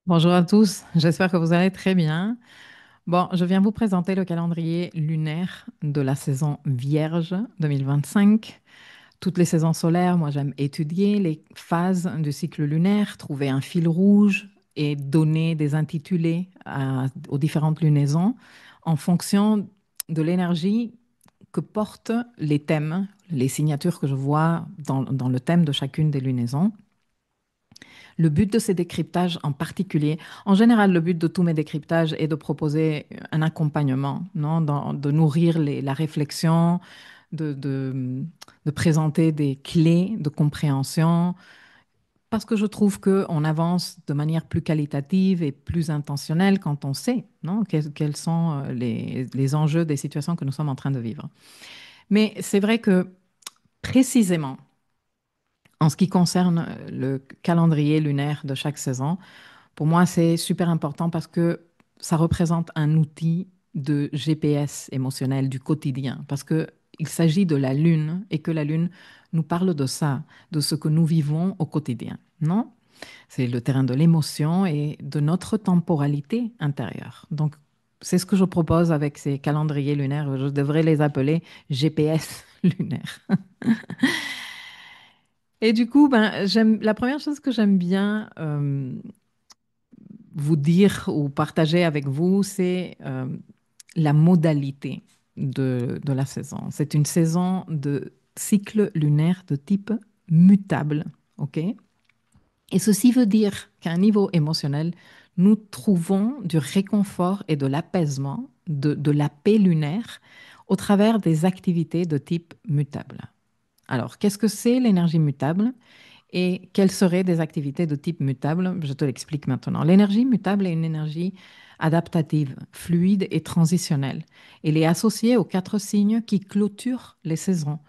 Bonjour à tous, j'espère que vous allez très bien. Bon, je viens vous présenter le calendrier lunaire de la saison Vierge 2025. Toutes les saisons solaires, moi j'aime étudier les phases du cycle lunaire, trouver un fil rouge et donner des intitulés aux différentes lunaisons en fonction de l'énergie que portent les thèmes, les signatures que je vois dans le thème de chacune des lunaisons. Le but de ces décryptages en particulier, en général, le but de tous mes décryptages est de proposer un accompagnement, non, de nourrir la réflexion, de, de, de présenter des clés de compréhension, parce que je trouve qu'on avance de manière plus qualitative et plus intentionnelle quand on sait, non, quels sont les enjeux des situations que nous sommes en train de vivre. Mais c'est vrai que précisément, en ce qui concerne le calendrier lunaire de chaque saison, pour moi, c'est super important parce que ça représente un outil de GPS émotionnel du quotidien. Parce que il s'agit de la Lune et que la Lune nous parle de ça, de ce que nous vivons au quotidien. Non? C'est le terrain de l'émotion et de notre temporalité intérieure. Donc, c'est ce que je propose avec ces calendriers lunaires. Je devrais les appeler GPS lunaires. Et du coup, la première chose que j'aime bien vous dire ou partager avec vous, c'est la modalité de la saison. C'est une saison de cycle lunaire de type mutable, ok? Et ceci veut dire qu'à un niveau émotionnel, nous trouvons du réconfort et de l'apaisement, de la paix lunaire au travers des activités de type mutable. Alors, qu'est-ce que c'est l'énergie mutable? Et quelles seraient des activités de type mutable? Je te l'explique maintenant. L'énergie mutable est une énergie adaptative, fluide et transitionnelle. Elle est associée aux quatre signes qui clôturent les saisons.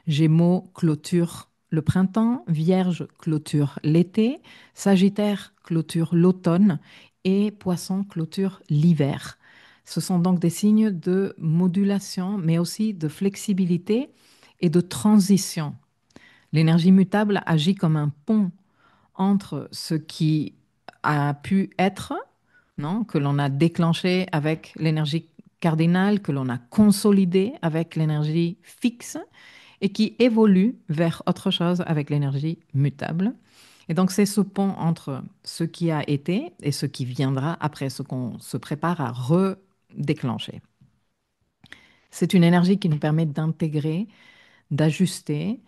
Gémeaux clôture le printemps, Vierge clôture l'été, Sagittaire clôture l'automne et Poisson clôture l'hiver. Ce sont donc des signes de modulation, mais aussi de flexibilité et de transition. L'énergie mutable agit comme un pont entre ce qui a pu être, non, que l'on a déclenché avec l'énergie cardinale, que l'on a consolidé avec l'énergie fixe et qui évolue vers autre chose avec l'énergie mutable. Et donc c'est ce pont entre ce qui a été et ce qui viendra après, ce qu'on se prépare à redéclencher. C'est une énergie qui nous permet d'intégrer, d'ajuster,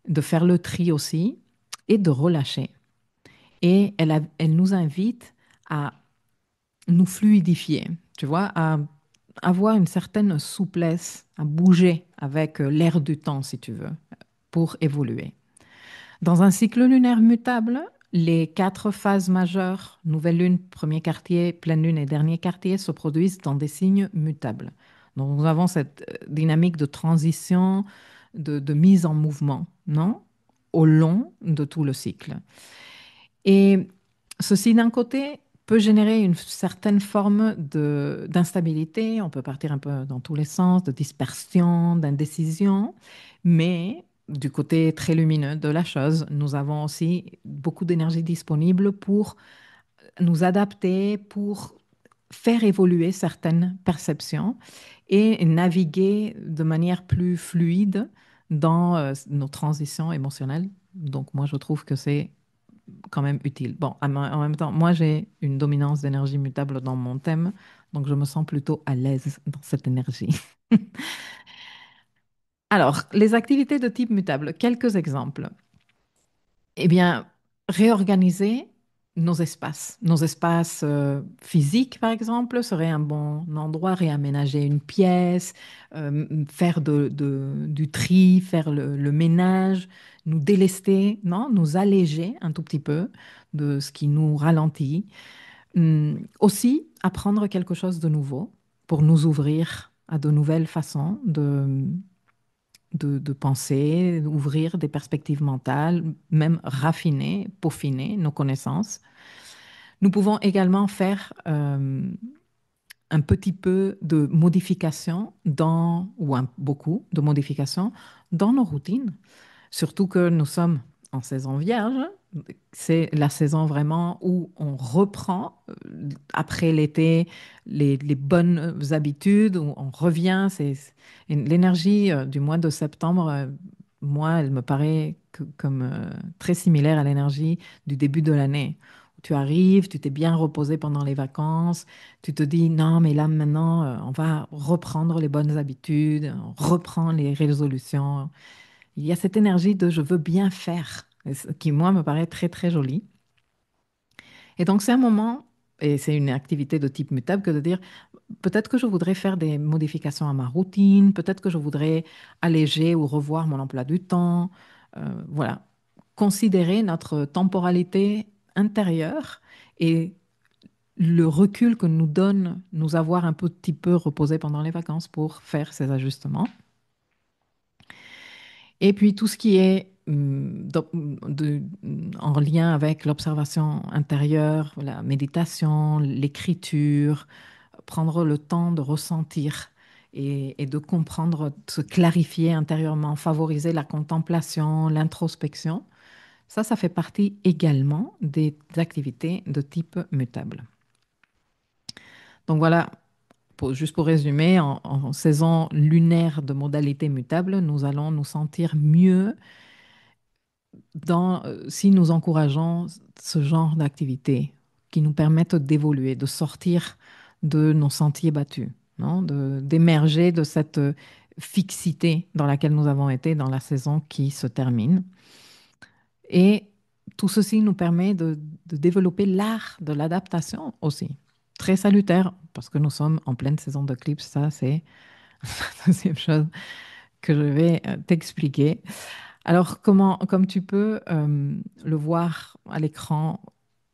de faire le tri aussi et de relâcher. Et elle nous invite à nous fluidifier, tu vois, à avoir une certaine souplesse, à bouger avec l'air du temps, si tu veux, pour évoluer. Dans un cycle lunaire mutable, les quatre phases majeures, nouvelle lune, premier quartier, pleine lune et dernier quartier, se produisent dans des signes mutables. Donc nous avons cette dynamique de transition, de mise en mouvement, non? Au long de tout le cycle. Et ceci, d'un côté, peut générer une certaine forme d'instabilité. On peut partir un peu dans tous les sens, de dispersion, d'indécision. Mais du côté très lumineux de la chose, nous avons aussi beaucoup d'énergie disponible pour nous adapter, pour faire évoluer certaines perceptions et naviguer de manière plus fluide dans nos transitions émotionnelles. Donc, moi, je trouve que c'est quand même utile. Bon, en même temps, moi, j'ai une dominance d'énergie mutable dans mon thème, donc je me sens plutôt à l'aise dans cette énergie. Alors, les activités de type mutable, quelques exemples. Eh bien, réorganiser nos espaces physiques, par exemple, serait un bon endroit, réaménager une pièce, faire du tri, faire le ménage, nous délester, non, nous alléger un tout petit peu de ce qui nous ralentit. Aussi, apprendre quelque chose de nouveau pour nous ouvrir à de nouvelles façons de penser, d'ouvrir des perspectives mentales, même raffiner, peaufiner nos connaissances. Nous pouvons également faire un petit peu de modification beaucoup de modifications dans nos routines, surtout que nous sommes en saison vierge, C'est la saison vraiment où on reprend après l'été les bonnes habitudes, où on revient. Et l'énergie du mois de septembre, moi, elle me paraît comme très similaire à l'énergie du début de l'année. Tu arrives, tu t'es bien reposé pendant les vacances, tu te dis non, mais là maintenant, on va reprendre les bonnes habitudes, on reprend les résolutions. Il y a cette énergie de je veux bien faire, et qui moi me paraît très très jolie. Et donc c'est un moment, et c'est une activité de type mutable que de dire peut-être que je voudrais faire des modifications à ma routine, peut-être que je voudrais alléger ou revoir mon emploi du temps. Voilà, considérer notre temporalité intérieure et le recul que nous donne nous avoir un petit peu reposé pendant les vacances pour faire ces ajustements. Et puis tout ce qui est en lien avec l'observation intérieure, la méditation, l'écriture, prendre le temps de ressentir et de comprendre, de se clarifier intérieurement, favoriser la contemplation, l'introspection, ça fait partie également des activités de type mutable. Donc voilà, juste pour résumer, en saison lunaire de modalité mutable, nous allons nous sentir mieux si nous encourageons ce genre d'activités qui nous permettent d'évoluer, de sortir de nos sentiers battus, non? D'émerger de cette fixité dans laquelle nous avons été dans la saison qui se termine. Et tout ceci nous permet de développer l'art de l'adaptation aussi. Très salutaire, parce que nous sommes en pleine saison d'éclipse, ça c'est la deuxième chose que je vais t'expliquer. Alors, comme tu peux le voir à l'écran,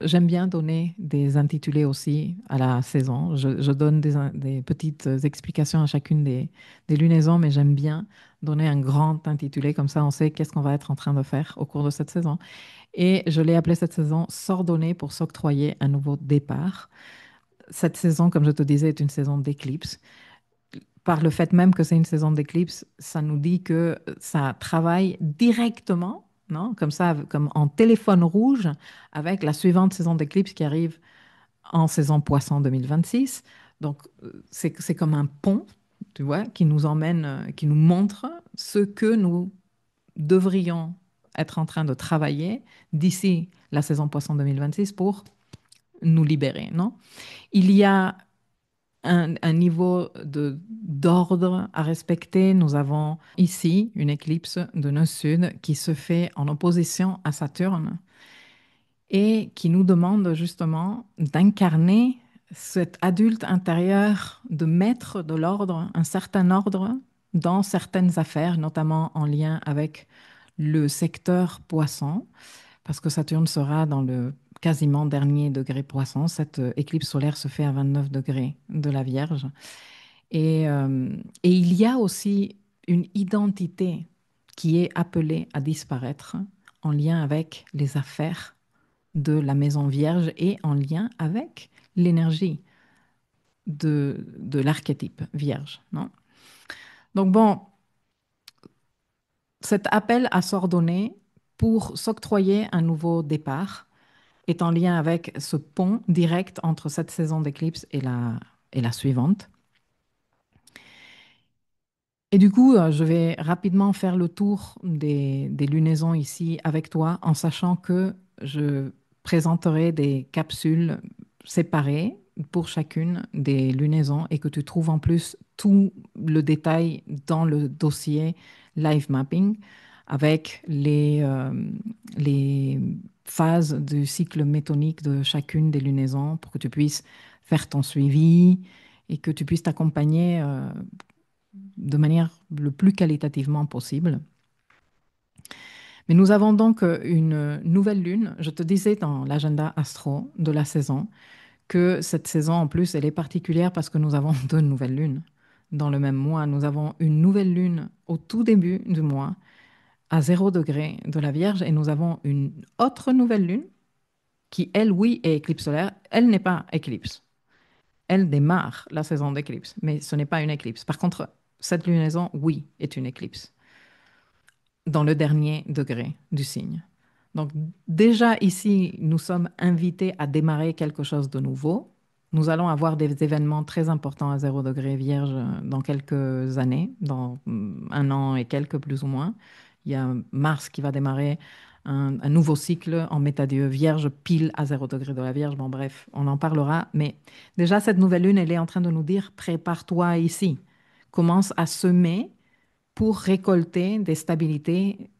j'aime bien donner des intitulés aussi à la saison. Je donne des petites explications à chacune des lunaisons, mais j'aime bien donner un grand intitulé, comme ça on sait qu'est-ce qu'on va être en train de faire au cours de cette saison. Et je l'ai appelé cette saison S'ordonner pour s'octroyer un nouveau départ. Cette saison, comme je te disais, est une saison d'éclipse. Par le fait même que c'est une saison d'éclipse, ça nous dit que ça travaille directement, non? Comme ça, comme en téléphone rouge, avec la suivante saison d'éclipse qui arrive en saison Poisson 2026. Donc, c'est comme un pont, tu vois, qui nous emmène, qui nous montre ce que nous devrions être en train de travailler d'ici la saison Poisson 2026 pour nous libérer, non? Il y a un niveau d'ordre à respecter. Nous avons ici une éclipse de nœud sud qui se fait en opposition à Saturne et qui nous demande justement d'incarner cet adulte intérieur, de mettre de l'ordre, un certain ordre dans certaines affaires, notamment en lien avec le secteur poisson, parce que Saturne sera dans le quasiment dernier degré poisson. Cette éclipse solaire se fait à 29 degrés de la Vierge. Et il y a aussi une identité qui est appelée à disparaître en lien avec les affaires de la maison Vierge et en lien avec l'énergie de l'archétype Vierge, non? Donc bon, cet appel à s'ordonner pour s'octroyer un nouveau départ est en lien avec ce pont direct entre cette saison d'éclipse et la suivante. Et du coup, je vais rapidement faire le tour des lunaisons ici avec toi, en sachant que je présenterai des capsules séparées pour chacune des lunaisons et que tu trouves en plus tout le détail dans le dossier Live Mapping avec les phases du cycle métonique de chacune des lunaisons pour que tu puisses faire ton suivi et que tu puisses t'accompagner de manière le plus qualitativement possible. Mais nous avons donc une nouvelle lune. Je te disais dans l'agenda astro de la saison que cette saison, en plus, elle est particulière parce que nous avons deux nouvelles lunes. Dans le même mois, nous avons une nouvelle lune au tout début du mois, à 0 degré de la Vierge, et nous avons une autre nouvelle lune qui, elle, oui, est éclipse solaire. Elle n'est pas éclipse. Elle démarre la saison d'éclipse, mais ce n'est pas une éclipse. Par contre, cette lunaison, oui, est une éclipse dans le dernier degré du signe. Donc déjà ici, nous sommes invités à démarrer quelque chose de nouveau. Nous allons avoir des événements très importants à 0 degré vierge dans quelques années, dans un an et quelques plus ou moins. Il y a Mars qui va démarrer un nouveau cycle en métadieu vierge pile à 0 degré de la Vierge. Bon bref, on en parlera. Mais déjà, cette nouvelle lune, elle est en train de nous dire, prépare-toi ici. Commence à semer pour récolter des stabilités.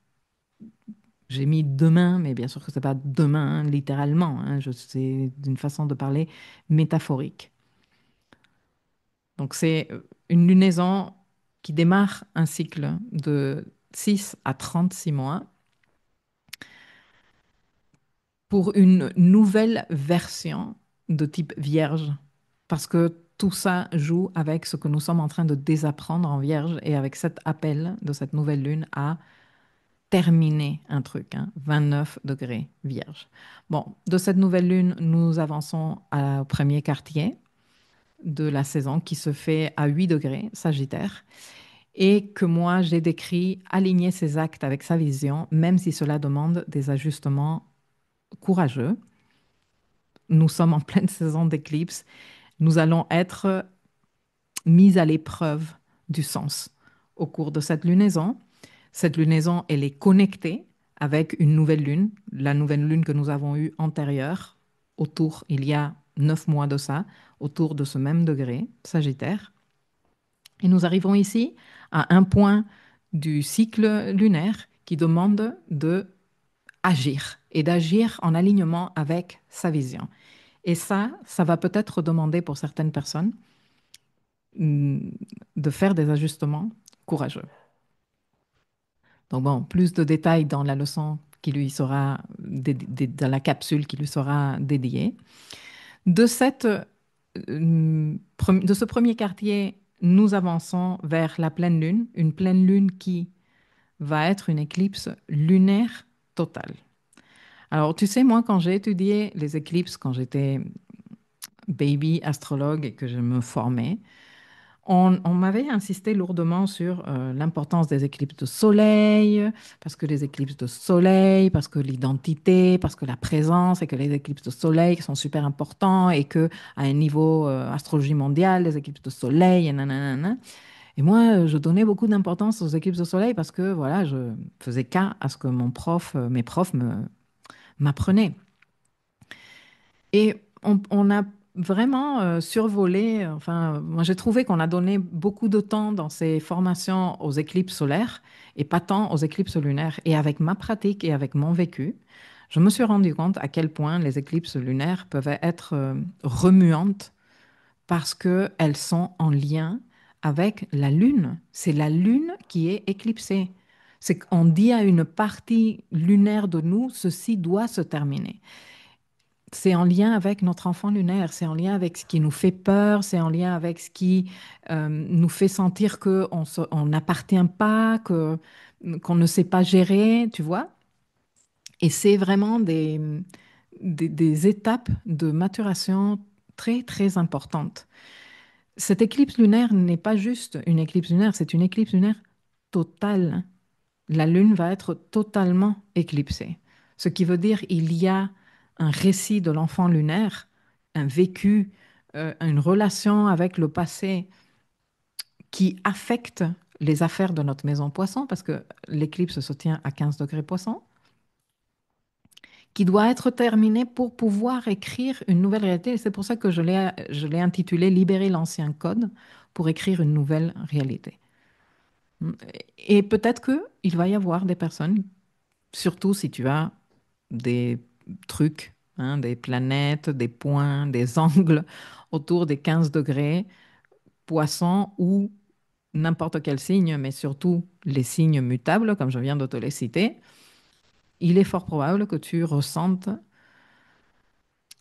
J'ai mis demain, mais bien sûr que c'est pas demain, hein, littéralement. Hein, c'est d'une façon de parler métaphorique. Donc c'est une lunaison qui démarre un cycle de 6 à 36 mois pour une nouvelle version de type vierge. Parce que tout ça joue avec ce que nous sommes en train de désapprendre en vierge et avec cet appel de cette nouvelle lune à terminer un truc, hein, 29 degrés vierge. Bon, de cette nouvelle lune, nous avançons au premier quartier de la saison qui se fait à 8 degrés, Sagittaire, et que moi j'ai décrit aligner ses actes avec sa vision, même si cela demande des ajustements courageux. Nous sommes en pleine saison d'éclipse. Nous allons être mis à l'épreuve du sens au cours de cette lunaison. Cette lunaison, elle est connectée avec une nouvelle lune, la nouvelle lune que nous avons eue antérieure, autour, il y a 9 mois de ça, autour de ce même degré, Sagittaire. Et nous arrivons ici à un point du cycle lunaire qui demande de agir et d'agir en alignement avec sa vision. Et ça va peut-être demander pour certaines personnes mm, de faire des ajustements courageux. Donc bon, plus de détails dans la leçon qui lui sera dans la capsule qui lui sera dédiée. De de ce premier quartier, nous avançons vers la pleine lune, une pleine lune qui va être une éclipse lunaire totale. Alors, tu sais, moi, quand j'ai étudié les éclipses, quand j'étais baby astrologue et que je me formais, on m'avait insisté lourdement sur l'importance des éclipses de soleil, parce que les éclipses de soleil, parce que l'identité, parce que la présence, et que les éclipses de soleil sont super importants, et que à un niveau astrologie mondiale, les éclipses de soleil, et nanana. Et moi, je donnais beaucoup d'importance aux éclipses de soleil parce que voilà, je faisais cas à ce que mes profs m'apprenaient. Et on a vraiment survolé, enfin, moi j'ai trouvé qu'on a donné beaucoup de temps dans ces formations aux éclipses solaires et pas tant aux éclipses lunaires. Et avec ma pratique et avec mon vécu, je me suis rendu compte à quel point les éclipses lunaires peuvent être remuantes parce qu'elles sont en lien avec la Lune. C'est la Lune qui est éclipsée. C'est qu'on dit à une partie lunaire de nous, ceci doit se terminer. C'est en lien avec notre enfant lunaire, c'est en lien avec ce qui nous fait peur, c'est en lien avec ce qui nous fait sentir on n'appartient pas, qu'on ne sait pas gérer, tu vois. Et c'est vraiment des étapes de maturation très, très importantes. Cette éclipse lunaire n'est pas juste une éclipse lunaire, c'est une éclipse lunaire totale. La Lune va être totalement éclipsée. Ce qui veut dire il y a un récit de l'enfant lunaire, un vécu, une relation avec le passé qui affecte les affaires de notre maison poisson, parce que l'éclipse se tient à 15 degrés poisson, qui doit être terminée pour pouvoir écrire une nouvelle réalité. Et c'est pour ça que je l'ai intitulé Libérer l'ancien code pour écrire une nouvelle réalité. Et peut-être qu'il va y avoir des personnes, surtout si tu as des trucs, hein, des planètes, des points, des angles autour des 15 degrés, poisson ou n'importe quel signe, mais surtout les signes mutables, comme je viens de te les citer, il est fort probable que tu ressentes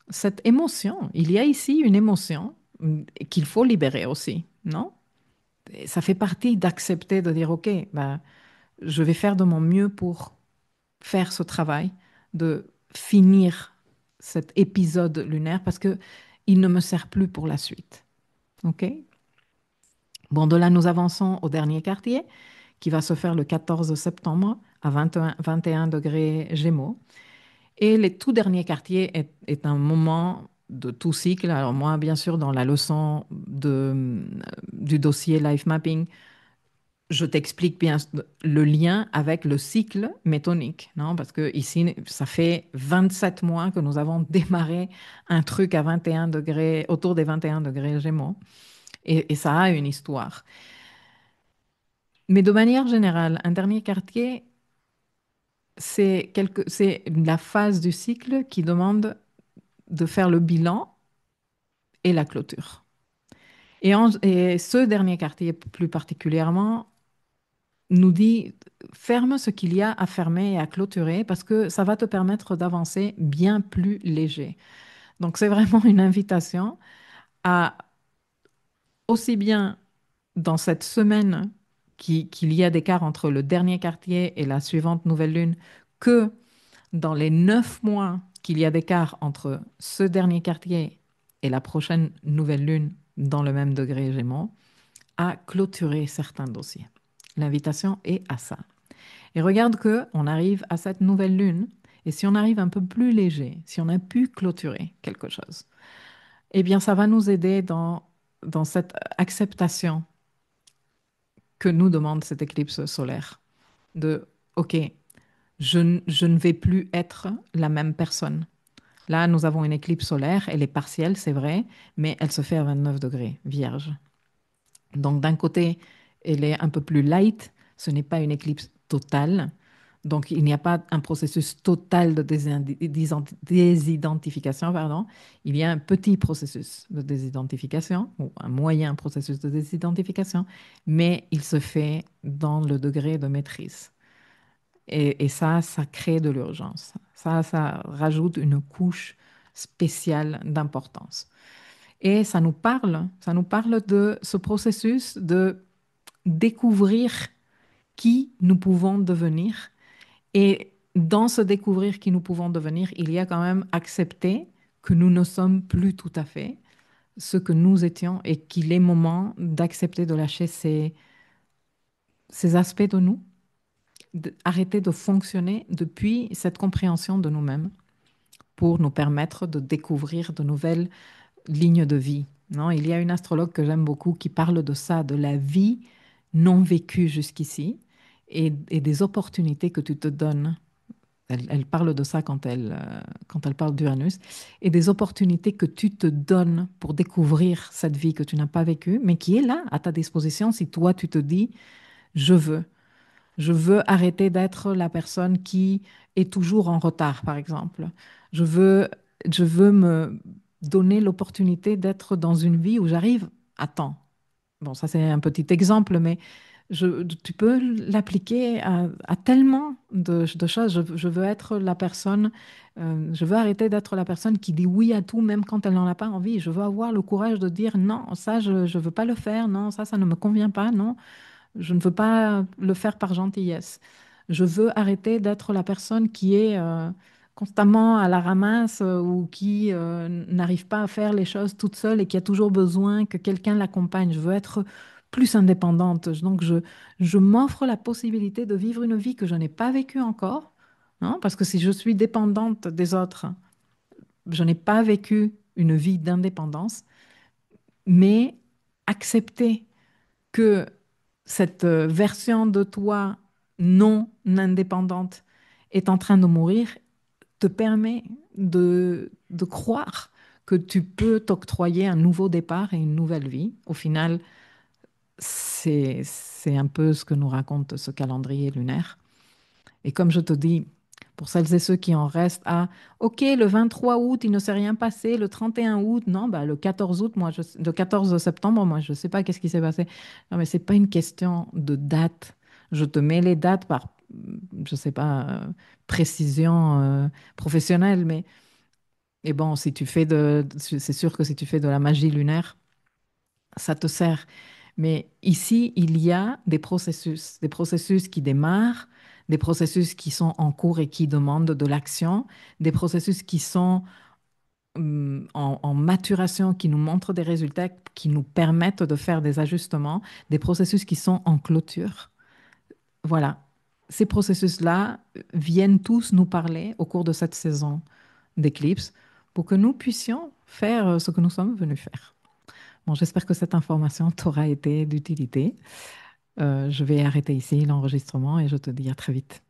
cette émotion. Il y a ici une émotion qu'il faut libérer aussi, non? Et ça fait partie d'accepter, de dire, OK, bah, je vais faire de mon mieux pour faire ce travail, de finir cet épisode lunaire parce que il ne me sert plus pour la suite. OK? Bon, de là, nous avançons au dernier quartier qui va se faire le 14 septembre à 21 degrés Gémeaux. Et le tout dernier quartier est un moment de tout cycle. Alors moi, bien sûr, dans la leçon du dossier Life Mapping, je t'explique bien le lien avec le cycle métonique, non? Parce que ici, ça fait 27 mois que nous avons démarré un truc à 21 degrés, autour des 21 degrés Gémeaux. Et ça a une histoire. Mais de manière générale, un dernier quartier, c'est la phase du cycle qui demande de faire le bilan et la clôture. Et ce dernier quartier, plus particulièrement, nous dit ferme ce qu'il y a à fermer et à clôturer parce que ça va te permettre d'avancer bien plus léger. Donc, c'est vraiment une invitation à aussi bien dans cette semaine qu'il y a d'écart entre le dernier quartier et la suivante nouvelle lune que dans les 9 mois qu'il y a d'écart entre ce dernier quartier et la prochaine nouvelle lune dans le même degré Gémeaux, à clôturer certains dossiers. L'invitation est à ça. Et regarde que on arrive à cette nouvelle lune, et si on arrive un peu plus léger, si on a pu clôturer quelque chose, eh bien ça va nous aider dans cette acceptation que nous demande cette éclipse solaire. De, OK, je ne vais plus être la même personne. Là, nous avons une éclipse solaire, elle est partielle, c'est vrai, mais elle se fait à 29 degrés, vierge. Donc d'un côté, elle est un peu plus light, ce n'est pas une éclipse totale, donc il n'y a pas un processus total de désidentification, pardon. Il y a un petit processus de désidentification, ou un moyen processus de désidentification, mais il se fait dans le degré de maîtrise. Et ça crée de l'urgence. Ça rajoute une couche spéciale d'importance. Et ça nous parle de ce processus de découvrir qui nous pouvons devenir. Et dans ce découvrir qui nous pouvons devenir, il y a quand même accepter que nous ne sommes plus tout à fait ce que nous étions et qu'il est moment d'accepter de lâcher ces aspects de nous, d'arrêter de fonctionner depuis cette compréhension de nous-mêmes pour nous permettre de découvrir de nouvelles ligne de vie. Non, il y a une astrologue que j'aime beaucoup qui parle de ça, de la vie non vécue jusqu'ici et des opportunités que tu te donnes. Elle parle de ça quand elle parle d'Uranus et des opportunités que tu te donnes pour découvrir cette vie que tu n'as pas vécue, mais qui est là à ta disposition si toi tu te dis, je veux. Je veux arrêter d'être la personne qui est toujours en retard, par exemple. Je veux, je veux me donner l'opportunité d'être dans une vie où j'arrive à temps. Bon, ça c'est un petit exemple, mais tu peux l'appliquer à tellement de choses. Je veux être la personne, je veux arrêter d'être la personne qui dit oui à tout, même quand elle n'en a pas envie. Je veux avoir le courage de dire non, ça je ne veux pas le faire, non, ça ne me convient pas, non. Je ne veux pas le faire par gentillesse. Je veux arrêter d'être la personne qui est constamment à la ramasse ou qui n'arrive pas à faire les choses toute seule et qui a toujours besoin que quelqu'un l'accompagne. Je veux être plus indépendante. Donc, je m'offre la possibilité de vivre une vie que je n'ai pas vécue encore, hein, parce que si je suis dépendante des autres, je n'ai pas vécu une vie d'indépendance, mais accepter que cette version de toi non indépendante est en train de mourir te permet de croire que tu peux t'octroyer un nouveau départ et une nouvelle vie. Au final, c'est un peu ce que nous raconte ce calendrier lunaire. Et comme je te dis, pour celles et ceux qui en restent à, OK, le 23 août, il ne s'est rien passé, le 31 août, non, bah, le 14 août, le 14 septembre, moi, je ne sais pas qu'est-ce qui s'est passé. Non, mais ce n'est pas une question de date. Je te mets les dates par, je ne sais pas, précision professionnelle, mais et bon, si tu fais c'est sûr que si tu fais de la magie lunaire, ça te sert. Mais ici, il y a des processus qui démarrent, des processus qui sont en cours et qui demandent de l'action, des processus qui sont en maturation, qui nous montrent des résultats, qui nous permettent de faire des ajustements, des processus qui sont en clôture. Voilà. ces processus-là viennent tous nous parler au cours de cette saison d'éclipse pour que nous puissions faire ce que nous sommes venus faire. Bon, j'espère que cette information t'aura été d'utilité. Je vais arrêter ici l'enregistrement et je te dis à très vite.